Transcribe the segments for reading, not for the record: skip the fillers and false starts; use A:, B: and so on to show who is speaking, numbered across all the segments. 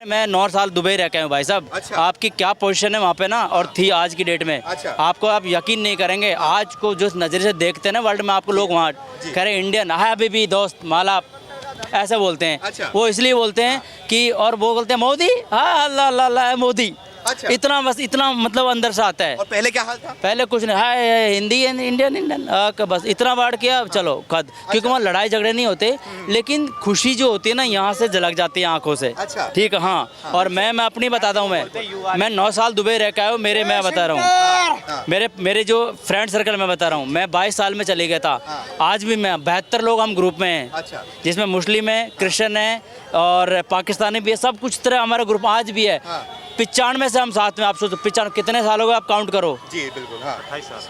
A: मैं 9 साल दुबई रह के आया हूँ भाई साहब।
B: अच्छा।
A: आपकी क्या पोजीशन है वहाँ पे ना और थी आज की डेट में।
B: अच्छा।
A: आपको आप यकीन नहीं करेंगे आज को जिस नज़रिए से देखते हैं ना वर्ल्ड में आपको लोग वहाँ कह रहे इंडियन है अभी भी दोस्त माला ऐसे बोलते हैं।
B: अच्छा।
A: वो इसलिए बोलते हैं कि और वो बोलते हैं मोदी हाँ अल्लाह अल्लाह अल्लाह मोदी।
B: अच्छा।
A: इतना बस इतना मतलब अंदर से आता है।
B: और पहले क्या हाल था?
A: पहले कुछ नहीं हाय हिंदी इंडियन इंडियन बस इतना बाढ़ किया चलो खत क्योंकि वहाँ लड़ाई झगड़े नहीं होते लेकिन खुशी जो होती है ना यहाँ से झलक जाती है आंखों से।
B: अच्छा।
A: ठीक है हाँ और मैं अपनी बताता हूँ मैं 9 साल दुबई रह के आया हूँ मैं बता रहा हूँ मेरे जो फ्रेंड सर्कल में बता रहा हूँ मैं 22 साल में चले गया था। आज भी मैं 72 लोग हम ग्रुप में हैं।
B: अच्छा।
A: जिसमें मुस्लिम है क्रिश्चियन है और पाकिस्तानी भी है सब कुछ तरह हमारा ग्रुप आज भी है। 95 से हम साथ में आप सोचो 95 कितने साल हो गए आप काउंट करो।
B: जी बिल्कुल हाँ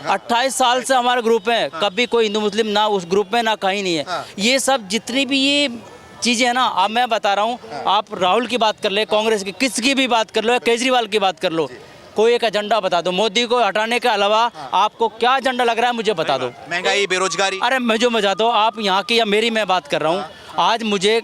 A: 28 साल से हमारा ग्रुप है। कभी कोई हिंदू मुस्लिम ना उस ग्रुप में ना कहीं नहीं है।
B: हाँ।
A: ये सब जितनी भी ये चीज़ें हैं ना अब मैं बता रहा हूँ आप राहुल की बात कर ले कांग्रेस की किसकी भी बात कर लो या केजरीवाल की बात कर लो कोई एक एजेंडा बता दो मोदी को हटाने के अलावा आपको क्या एजेंडा लग रहा है मुझे बता दो।
B: महंगाई बेरोजगारी
A: अरे मुझे बता दो आप यहाँ की या मेरी मैं बात कर रहा हूँ आज मुझे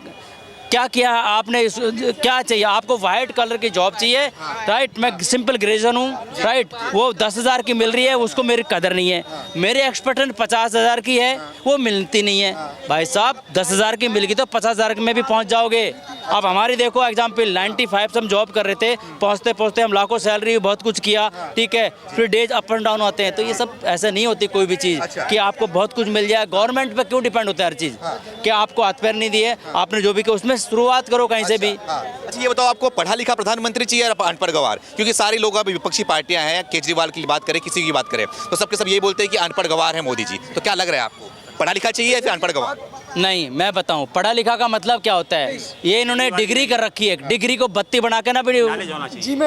A: क्या किया आपने क्या चाहिए आपको वाइट कलर की जॉब चाहिए राइट मैं सिंपल ग्रेजुएशन हूँ राइट वो 10,000 की मिल रही है उसको मेरी कदर नहीं है। मेरे एक्सपेक्टेशन 50,000 की है वो मिलती नहीं है। भाई साहब 10,000 की मिल गई तो 50,000 में भी पहुँच जाओगे। अब हमारी देखो एग्जाम्पल 95 से हम जॉब कर रहे थे पहुँचते पहुँचते हम लाखों सैलरी बहुत कुछ किया ठीक है फिर डेज अप एंड डाउन होते हैं। तो ये सब ऐसे नहीं होती कोई भी चीज़ कि आपको बहुत कुछ मिल जाए। गवर्नमेंट पे क्यों डिपेंड होता है हर चीज़ कि आपको हाथ पैर नहीं दिए आपने जो भी किया उसमें शुरुआत करो कहीं से भी।
B: अच्छा ये बताओ आपको पढ़ा लिखा प्रधानमंत्री चाहिए या अनपढ़ गवार? क्योंकि सारे लोग अभी विपक्षी पार्टियां हैं केजरीवाल की बात करें किसी की बात करें तो सबके सब यही बोलते हैं कि अनपढ़ गवार है मोदी जी। तो क्या लग रहा है आपको पढ़ा लिखा चाहिए या फिर अनपढ़ गवार?
A: नहीं मैं बताऊं पढ़ा लिखा का मतलब क्या होता है ये इन्होंने डिग्री कर रखी है डिग्री को बत्ती बना के ना भी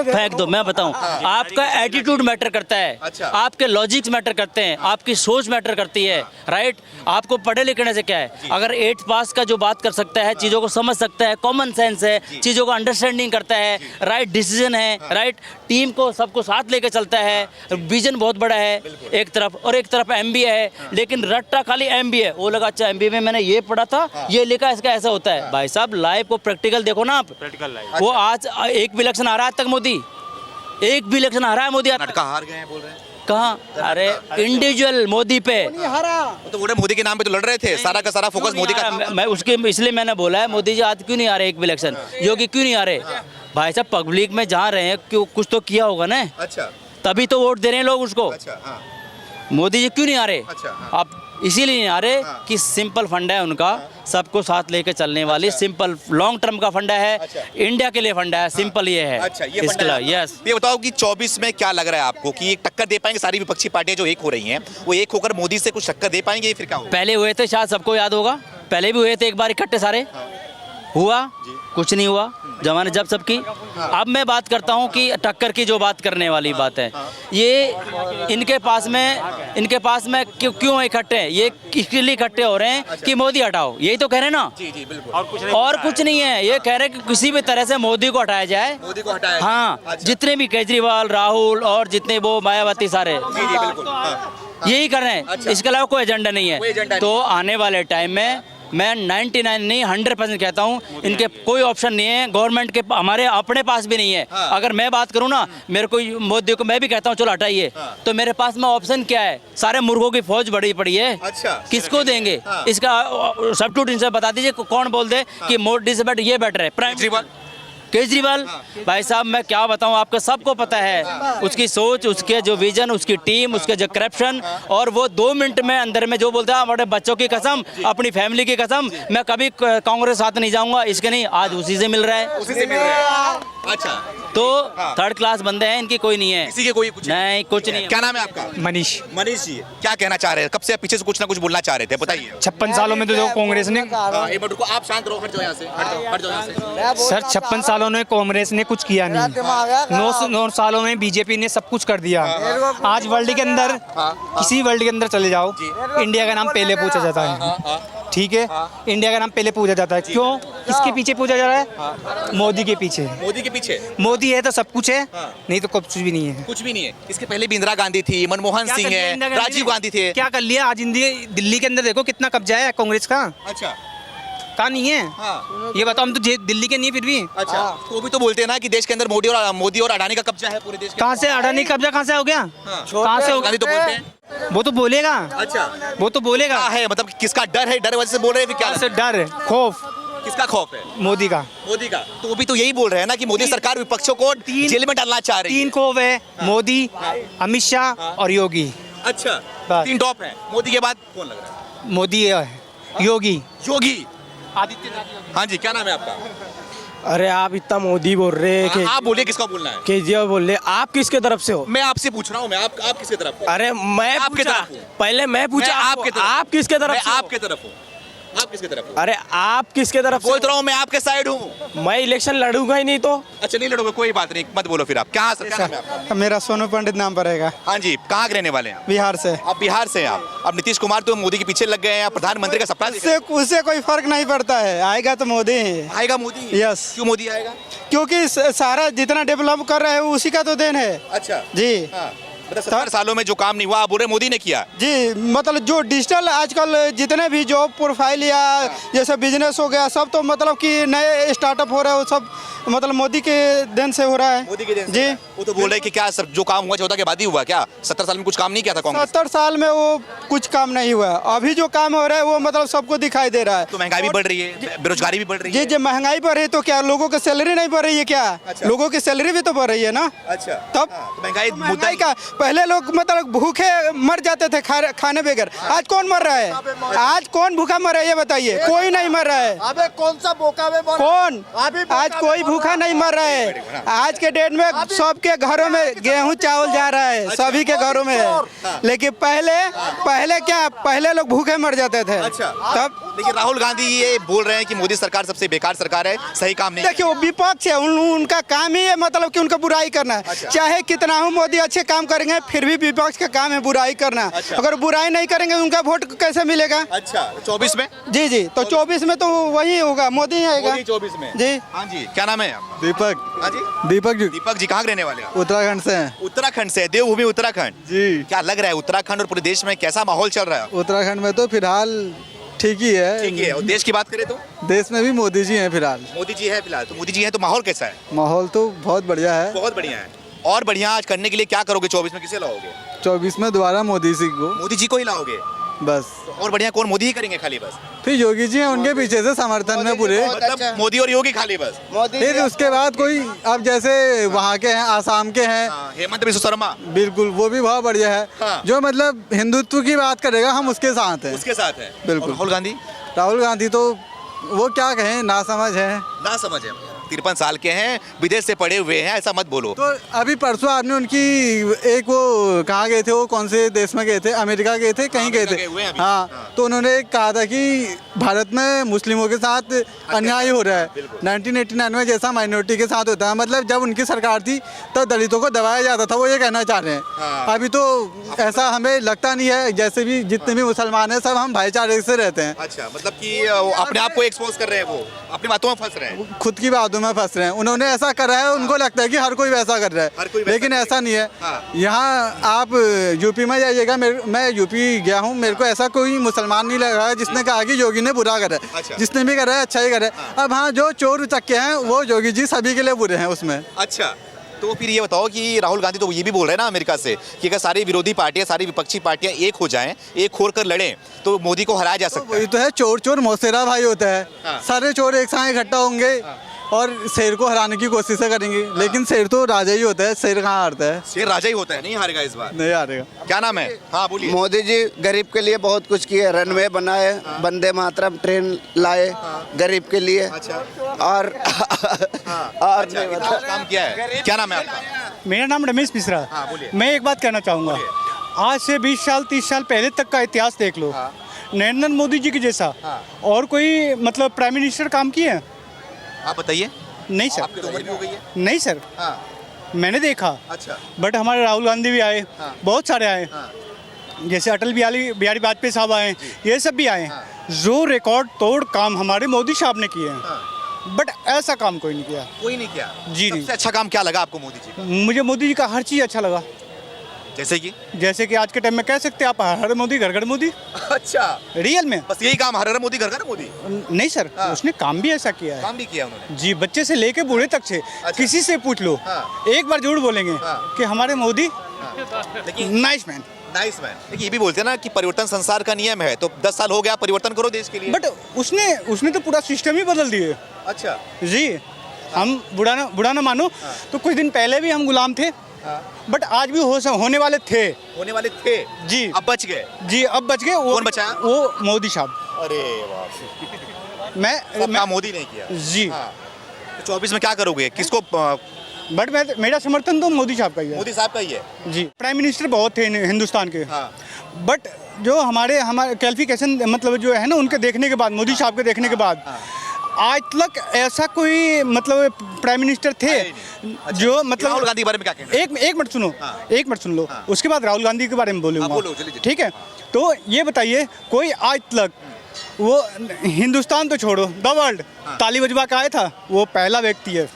A: फेंक दो। मैं बताऊं आपका एटीट्यूड मैटर करता है।
B: अच्छा।
A: आपके लॉजिक्स मैटर करते हैं आपकी सोच मैटर करती है राइट। आपको पढ़े लिखने से क्या है अगर 8th पास का जो बात कर सकता है चीज़ों को समझ सकता है कॉमन सेंस है चीज़ों को अंडरस्टैंडिंग करता है राइट डिसीजन है राइट टीम को सबको साथ लेके चलता है विजन बहुत बड़ा है एक तरफ और एक तरफ MBA है लेकिन रट्टा खाली MBA वो लगा अच्छा MBA में मैंने ये पढ़ा था ये लिखा इसका ऐसा होता है। भाई साहब लाइफ को प्रैक्टिकल देखो ना आप वो आज एक भी इलेक्शन आ रहा है तक मोदी एक भी इलेक्शन आ रहा है मोदी
B: कर्नाटका हार गए हैं बोल रहे हैं।
A: कहाँ अरे इंडिविजुअल मोदी पे
B: तो बोले मोदी के नाम पे तो लड़ रहे थे सारा का सारा फोकस मोदी का
A: मैं उसके इसलिए मैंने बोला है मोदी जी आज क्यों नहीं आ रहे एक भी इलेक्शन योगी क्यों नहीं आ रहे। भाई साहब पब्लिक में जा रहे हैं क्यों कुछ तो किया होगा ना
B: अच्छा
A: तभी तो वोट दे रहे हैं लोग उसको।
B: अच्छा हाँ
A: मोदी जी क्यों नहीं आ रहे
B: अच्छा हाँ।
A: आप इसीलिए नहीं आ रहे कि सिंपल फंडा है उनका सबको साथ लेके चलने वाली सिंपल लॉन्ग टर्म का फंडा है इंडिया के लिए फंडा है सिंपल ये है।
B: अच्छा ये
A: इसके लिए यस
B: ये बताओ कि 24 में क्या लग रहा है आपको कि एक टक्कर दे पाएंगे सारी विपक्षी पार्टियां जो एक हो रही हैं वो एक होकर मोदी से कुछ टक्कर दे पाएंगे फिर क्या होगा?
A: पहले हुए थे शायद सबको याद होगा पहले भी हुए थे एक बार इकट्ठे सारे हुआ कुछ नहीं हुआ जमाने जब सबकी। अब मैं बात करता हूं कि टक्कर की जो बात करने वाली बात है ये इनके पास में क्यों इकट्ठे हैं ये किसके लिए इकट्ठे हो रहे हैं कि मोदी हटाओ यही तो कह रहे हैं ना।
B: जी जी बिल्कुल
A: और कुछ नहीं है ये कह रहे हैं कि किसी भी तरह से मोदी को हटाया जाए।
B: मोदी को हटाया
A: हाँ
B: अच्छा।
A: जितने भी केजरीवाल राहुल और जितने वो मायावती सारे
B: जी जी बिल्कुल हाँ।
A: यही कर रहे हैं।
B: अच्छा।
A: इसके अलावा कोई एजेंडा नहीं
B: कोई एजेंडा
A: है।
B: नहीं।
A: तो आने वाले टाइम में मैं 99 नहीं 100% कहता हूँ इनके कोई ऑप्शन नहीं है गवर्नमेंट के हमारे अपने पास भी नहीं है।
B: हाँ।
A: अगर मैं बात करूँ ना मेरे को मोदी को मैं भी कहता हूँ चलो हटाइए तो मेरे पास में ऑप्शन क्या है सारे मुर्गों की फौज बड़ी पड़ी है।
B: अच्छा
A: किसको देंगे
B: हाँ।
A: इसका सब्स्टिट्यूट इनसे बता दीजिए कौन बोल दे कि मोदी से बेटर ये बेटर है
B: केजरीवाल
A: केजरीवाल। भाई साहब मैं क्या बताऊं आपको सबको पता है उसकी सोच उसके जो विजन उसकी टीम उसके जो करप्शन और वो 2 मिनट में अंदर में जो बोलता है हमारे बच्चों की कसम अपनी फैमिली की कसम मैं कभी कांग्रेस साथ नहीं जाऊंगा इसके नहीं आज उसी से मिल रहा है
B: उसी से मिल रहा है। अच्छा
A: तो 3rd क्लास बंदे हैं इनकी कोई नहीं है
B: किसी के कोई कुछ
A: नहीं कुछ नहीं।
B: क्या नाम है आपका?
C: मनीष।
B: मनीष जी क्या कहना चाह रहे हैं कब से पीछे से कुछ ना कुछ बोलना चाह रहे थे बताइए।
C: 56 सालों में तो जो कांग्रेस ने
B: हाँ, एक मिनट रुको आप शांत रहो हट जाओ यहाँ से हट जाओ यहाँ से।
C: सर 56 सालों में कांग्रेस ने कुछ किया नहीं 9 सालों में बीजेपी ने सब कुछ कर दिया। आज वर्ल्ड के अंदर किसी वर्ल्ड के अंदर चले जाओ इंडिया का नाम पहले पूछा जाता है ठीक है इंडिया का नाम पहले पूछा जाता है क्यों किसके पीछे पूछा जा रहा है मोदी के पीछे।
B: मोदी के पीछे
C: मोदी है तो सब कुछ है नहीं तो कुछ भी नहीं है।
B: कुछ भी नहीं है। इसके पहले भी इंदिरा गांधी थी मनमोहन सिंह है राजीव गांधी थे
C: क्या कर लिया आज दिल्ली के अंदर देखो कितना कब्जा है कांग्रेस का।
B: अच्छा
C: कहाँ नहीं है?
B: हाँ।
C: ये बताओ, हम तो दिल्ली के नहीं है फिर भी।
B: अच्छा, तो भी तो बोलते हैं ना कि देश के अंदर मोदी और अडानी का कब्जा है पूरे देश के।
C: कहाँ से अडानी कब्जा कहाँ से हो गया?
B: हाँ।
C: कहाँ से हो
B: गांधी तो बोलते हैं।
C: वो तो बोलेगा।
B: अच्छा,
C: वो तो बोलेगा।
B: क्या है मतलब किसका डर है, डर वजह से बोल रहे हैं फिर क्या?
C: से डर, खौफ,
B: किसका खौफ है?
C: मोदी का।
B: मोदी का। तो भी तो यही बोल रहे हैं ना कि मोदी सरकार विपक्षों को जेल में डालना चाह रही है।
C: 3 खौफ है, मोदी, अमित शाह और योगी।
B: अच्छा,
C: बस।
B: 3 टॉप है। मोदी के बाद कौन लग रहा है?
C: मोदी है, योगी,
B: योगी
C: आदित्यनाथ।
B: हाँ जी, क्या नाम है आपका?
D: अरे आप इतना मोदी बोल रहे हैं कि
B: आप बोलिए किसका बोलना है?
D: केजरीवाल बोल रहे, आप किसके तरफ से हो?
B: मैं आपसे पूछ रहा हूँ, मैं आप किसके तरफ हो?
D: अरे मैं
B: आपके
D: पूछा,
B: तरफ हूँ।
D: पहले मैं पूछा
B: मैं आपके तरफ।
D: आप किसके तरफ
B: मैं
D: से हो?
B: आपके तरफ हूँ। आप किसके तरफ हो?
D: अरे आप किसके तरफ से
B: बोल रहा हूँ मैं आपके साइड हूँ।
D: हो? मैं इलेक्शन लड़ूंगा ही नहीं तो।
B: अच्छा, नहीं लड़ोगे, कोई बात नहीं, मत बोलो फिर। आप क्या नाम है आपका?
C: मेरा सोनू पंडित नाम पड़ेगा,
B: हाँ जी, कहाँ के रहने वाले हैं?
C: बिहार से।
B: आप बिहार से हैं आप। अब नीतीश कुमार तो मोदी के पीछे लग गए हैं, प्रधानमंत्री का सपना देख रहे हैं।
C: उससे कोई फर्क नहीं पड़ता है, आएगा तो मोदी ही।
B: आएगा मोदी?
C: यस।
B: क्यों मोदी आएगा?
C: क्योंकि सारा जितना डेवलप कर रहे हैं उसी का तो देन है।
B: अच्छा
C: जी
B: हाँ, मतलब 70 सालों में जो काम नहीं हुआ आप बोल रहे मोदी ने किया।
C: जी, मतलब जो डिजिटल आजकल जितने भी जॉब प्रोफाइल या जैसे बिजनेस हो गया, सब तो मतलब कि नए स्टार्टअप हो रहे हैं, वो सब मतलब मोदी के देन से हो रहा है।
B: मोदी के देन से
C: जी।
B: हो रहा है। वो तो बोल रहे कि क्या सर जो काम हुआ 14 के बाद ही हुआ क्या? 70 साल में कुछ काम नहीं किया था कांग्रेस?
C: 70 साल में वो कुछ काम नहीं हुआ, अभी जो काम हो रहा है वो मतलब सबको दिखाई दे रहा है।
B: तो महंगाई भी बढ़ रही है, बेरोजगारी भी बढ़ रही
C: जी
B: है।
C: जी, महंगाई बढ़ रही है तो क्या लोगों की सैलरी नहीं बढ़ रही है क्या?
B: अच्छा।
C: लोगों की सैलरी भी तो बढ़ रही है ना।
B: अच्छा,
C: तब
B: हाँ, तो महंगाई मुद्दा
C: महंगाई का पहले लोग मतलब भूखे मर जाते थे खाने बगैर, आज कौन मर रहा है? आज कौन भूखा मर रहा है ये बताइए? कोई नहीं मर रहा है।
E: अबे कौन सा बोका में
C: कौन? आज कोई भूखा नहीं मर रहा है। आज के डेट में सबके घरों में गेहूं चावल जा रहा है, सभी के घरों में है। लेकिन पहले क्या, पहले लोग भूखे मर जाते थे।
B: अच्छा,
C: तब
B: लेकिन राहुल गांधी ये बोल रहे हैं कि मोदी सरकार सबसे बेकार सरकार है, सही काम नहीं।
C: देखिए वो विपक्ष है, उनका काम ही है मतलब कि उनका बुराई करना है।
B: अच्छा।
C: चाहे कितना हो मोदी अच्छे काम करेंगे, फिर भी विपक्ष का काम है बुराई करना।
B: अच्छा।
C: अगर बुराई नहीं करेंगे उनका वोट कैसे मिलेगा?
B: अच्छा, 24 में?
C: जी जी, तो 24 में तो वही होगा, मोदी ही आएगा।
B: मोदी 24 में।
C: जी
B: हाँ जी, क्या नाम है आपका?
D: दीपक।
B: हाँ जी,
D: दीपक जी,
B: दीपक जी, कहाँ के रहने वाले हैं आप?
D: उत्तराखंड से हैं।
B: उत्तराखंड से, देवभूमि उत्तराखंड।
D: जी,
B: क्या लग रहा है उत्तराखंड और पूरे देश में कैसा माहौल चल रहा है?
D: उत्तराखंड में तो फिलहाल ठीक ही है।
B: ठीक है, और देश की बात करें तो
D: देश में भी मोदी जी हैं फिलहाल।
B: मोदी जी है फिलहाल, तो मोदी जी है तो माहौल कैसा है?
D: माहौल तो बहुत बढ़िया है।
B: बहुत बढ़िया है। और बढ़िया आज करने के लिए क्या करोगे? 24 में किसे लाओगे?
D: 24 में दोबारा मोदी जी को
B: मोदी जी को ही लाओगे?
D: बस।
B: और बढ़िया कौन? मोदी ही करेंगे खाली बस?
D: फिर योगी जी हैं उनके पीछे से समर्थन में पूरे।
B: मतलब मोदी और योगी खाली बस?
D: फिर उसके बाद कोई अब जैसे वहाँ के हैं, आसाम के हैं,
B: हाँ, हेमंत बिस्वा शर्मा
D: बिल्कुल वो भी बहुत बढ़िया है।
B: हाँ।
D: जो मतलब हिंदुत्व की बात करेगा हम उसके साथ हैं।
B: उसके साथ है।
D: बिल्कुल।
B: और राहुल गांधी
D: राहुल गांधी तो वो क्या कहें, नासमझ है।
B: ना समझ है, 53 साल के हैं, विदेश से पढ़े हुए हैं, ऐसा मत बोलो।
D: तो अभी परसों आपने उनकी एक वो कहाँ गए थे, वो कौन से देश में गए थे, अमेरिका गए थे, कहीं गए
B: अमेरिका
D: थे।
B: गए हुए हैं अभी।
D: हाँ,
B: हाँ।
D: तो उन्होंने एक कहा था कि भारत में मुस्लिमों के साथ अन्याय हो रहा है।
B: बिल्कुल।
D: 1989 में जैसा माइनॉरिटी के साथ होता है, मतलब जब उनकी सरकार थी तब दलितों को दबाया जाता था, वो ये कहना चाह रहे हैं।
B: हाँ।
D: अभी तो ऐसा हमें लगता नहीं है, जैसे भी जितने भी मुसलमान हैं सब हम भाईचारे से रहते हैं।
B: अच्छा, मतलब कि वो अपने आप को एक्सपोज कर रहे हैं, वो अपनी बातों में फंस रहे हैं।
D: खुद की बातों में फंस रहे हैं। उन्होंने ऐसा करा है, उनको लगता है कि हर कोई वैसा कर रहा
B: हर कोई
D: है,
B: वैसा
D: लेकिन
B: कर रहा
D: ऐसा नहीं है।
B: हाँ।
D: यहाँ आप यूपी में जाइएगा, मैं यूपी गया हूँ, मेरे को ऐसा कोई मुसलमान नहीं लगा है जिसने कहा कि योगी ने बुरा करा है।
B: अच्छा।
D: जिसने भी करा है अच्छा ही करा है। अब हाँ, जो चोर उचक्के हैं वो योगी जी सभी के लिए बुरे हैं उसमें।
B: अच्छा, तो फिर ये बताओ कि राहुल गांधी तो ये भी बोल रहे हैं ना अमेरिका से कि अगर सारी विरोधी पार्टियां, सारी विपक्षी पार्टियां एक हो जाएं, एक होर कर लड़ें तो मोदी को हराया जा सकता है।
D: वही तो है, चोर चोर मौसेरा भाई होता है।
B: हाँ।
D: सारे चोर एक साथ इकट्ठा होंगे और शेर को हराने की कोशिश करेंगे, लेकिन शेर तो राजा ही होता है, शेर कहाँ हारता है?
B: शेर राजा ही होता है, नहीं हारेगा इस बार।
D: नहीं हारेगा।
B: क्या नाम है? हाँ बोलिए।
E: मोदी जी गरीब के लिए बहुत कुछ किए, रनवे बनाए, वंदे मातरम ट्रेन लाए गरीब के लिए।
B: अच्छा।
E: और और
B: अच्छा, इतना कुछ काम किया है। क्या नाम है आपका?
C: मेरा नाम रमेश मिश्रा।
B: हाँ, बोलिए।
C: मैं एक बात कहना चाहूँगा, आज से 20 साल 30 साल पहले तक का इतिहास देख लो। नरेंद्र मोदी जी के जैसा और कोई मतलब प्राइम मिनिस्टर काम किए हैं?
B: आप बताइए।
C: नहीं सर।
B: आपकी तो उम्र भी हो गई है।
C: नहीं सर,
B: हाँ।
C: मैंने देखा।
B: अच्छा।
C: बट हमारे राहुल गांधी भी आए,
B: हाँ।
C: बहुत सारे आए,
B: हाँ।
C: जैसे अटल बिहारी वाजपेयी साहब आए, ये सब भी आए। जो रिकॉर्ड तोड़ काम हमारे मोदी साहब ने किए हैं, बट ऐसा काम कोई नहीं किया।
B: कोई नहीं किया?
C: जी नहीं।
B: सबसे अच्छा काम क्या लगा आपको मोदी जी का?
C: मुझे मोदी जी का हर चीज़ अच्छा लगा।
D: जैसे कि आज के टाइम में कह सकते हैं आप हर मोदी घर घर मोदी।
B: अच्छा,
D: रियल में
B: बस यही काम, हर हर मोदी घर घर मोदी।
D: नहीं सर, उसने काम भी ऐसा किया है।
B: काम भी किया उन्होंने।
D: जी, बच्चे से लेके बूढ़े तक से किसी से पूछ लो, एक बार जरूर बोलेंगे कि हमारे मोदी
B: लेकिन
D: नाइस मैन।
B: Nice man. लेकिन ये भी बोलते हैं ना कि परिवर्तन संसार का नियम है, तो 10 साल हो गया, परिवर्तन करो देश के लिए।
D: बट उसने तो पूरा सिस्टम ही बदल दिए।
B: अच्छा
D: जी, हम बुरा ना मानो तो कुछ दिन पहले भी हम गुलाम थे, बट आज भी होने वाले थे।
B: होने वाले थे
D: जी,
B: अब बच गए।
D: जी अब बच गए।
B: कौन बचाया?
D: वो मोदी साहब।
B: अरे वाह,
D: मैं
B: काम मोदी ने किया।
D: जी,
B: तो 24 में क्या करोगे, किसको?
D: बट मेरा समर्थन तो मोदी साहब का ही है।
B: मोदी साहब का ही है।
D: जी, प्राइम मिनिस्टर बहुत थे हिंदुस्तान के, बट जो हमारे क्वालिफिकेशन मतलब जो है ना, उनके देखने के बाद, मोदी साहब के देखने के बाद आज तक ऐसा कोई मतलब प्राइम मिनिस्टर थे जो मतलब।
B: राहुल गांधी के बारे में क्या कहना?
D: एक मिनट सुनो, एक मिनट सुन लो, उसके बाद राहुल गांधी के बारे में
B: बोलो,
D: बोलूँगा,
B: जल्दी।
D: ठीक है? तो ये बताइए, कोई आज तक वो हिंदुस्तान तो छोड़ो, द वर्ल्ड ताली बजवा के आया था, वो पहला व्यक्ति है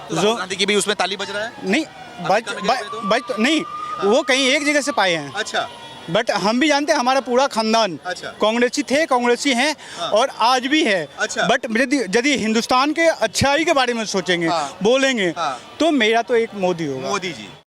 B: तो राहुल गांधी की भी उसमें ताली बज रहा है?
D: नहीं, बज तो नहीं, वो कहीं एक जगह से पाए हैं।
B: अच्छा,
D: बट हम भी जानते हैं हमारा पूरा खानदान कांग्रेसी थे, कांग्रेसी हैं और आज भी है।
B: अच्छा।
D: बट यदि हिंदुस्तान के अच्छाई के बारे में सोचेंगे, बोलेंगे, तो मेरा तो एक मोदी होगा।
B: मोदी जी।